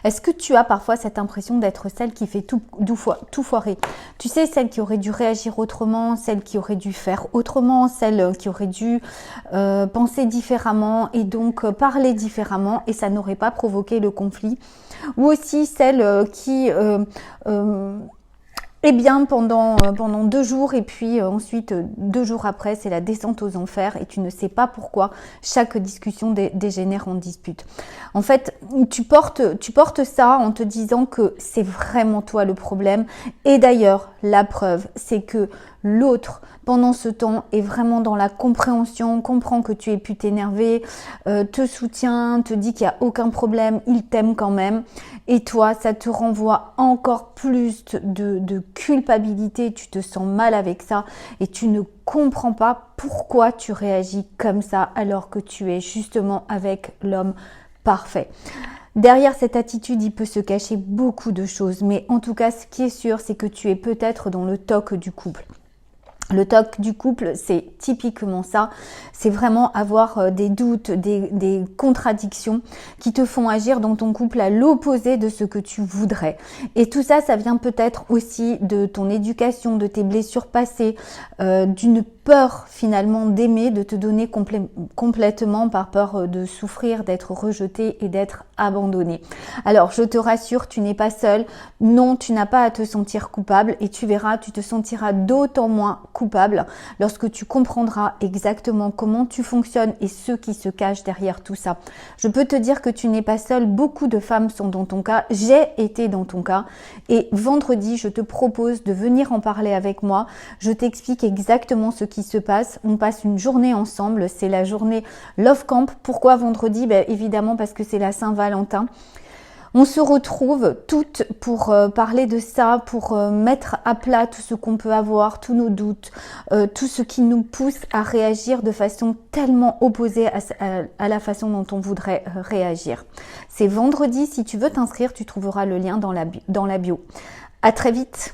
Est-ce que tu as parfois cette impression d'être celle qui fait tout foirer? Tu sais, celle qui aurait dû réagir autrement, celle qui aurait dû faire autrement, celle qui aurait dû penser différemment et donc parler différemment et ça n'aurait pas provoqué le conflit. Ou aussi celle qui est bien pendant 2 jours et puis ensuite 2 jours après c'est la descente aux enfers et tu ne sais pas pourquoi chaque discussion dégénère en dispute. En fait, tu portes ça en te disant que c'est vraiment toi le problème et d'ailleurs la preuve c'est que l'autre pendant ce temps est vraiment dans la compréhension, comprend que tu aies pu t'énerver, te soutient, te dit qu'il n'y a aucun problème, il t'aime quand même et toi ça te renvoie encore plus de culpabilité, tu te sens mal avec ça et tu ne comprends pas pourquoi tu réagis comme ça alors que tu es justement avec l'homme parfait. Derrière cette attitude, il peut se cacher beaucoup de choses, mais en tout cas, ce qui est sûr, c'est que tu es peut-être dans le toc du couple. Le toc du couple, c'est typiquement ça, c'est vraiment avoir des doutes, des contradictions qui te font agir dans ton couple à l'opposé de ce que tu voudrais. Et tout ça, ça vient peut-être aussi de ton éducation, de tes blessures passées, d'une peur finalement d'aimer, de te donner complètement par peur de souffrir, d'être rejeté et d'être abandonné. Alors, je te rassure, tu n'es pas seule. Non, tu n'as pas à te sentir coupable et tu verras, tu te sentiras d'autant moins coupable lorsque tu comprendras exactement comment tu fonctionnes et ce qui se cache derrière tout ça. Je peux te dire que tu n'es pas seule, beaucoup de femmes sont dans ton cas, j'ai été dans ton cas et vendredi je te propose de venir en parler avec moi, je t'explique exactement ce qui se passe, on passe une journée ensemble, c'est la journée Love Camp. Pourquoi vendredi? Évidemment parce que c'est la Saint-Valentin. On se retrouve toutes pour parler de ça, pour mettre à plat tout ce qu'on peut avoir, tous nos doutes, tout ce qui nous pousse à réagir de façon tellement opposée à la façon dont on voudrait réagir. C'est vendredi, si tu veux t'inscrire, tu trouveras le lien dans la bio. À très vite.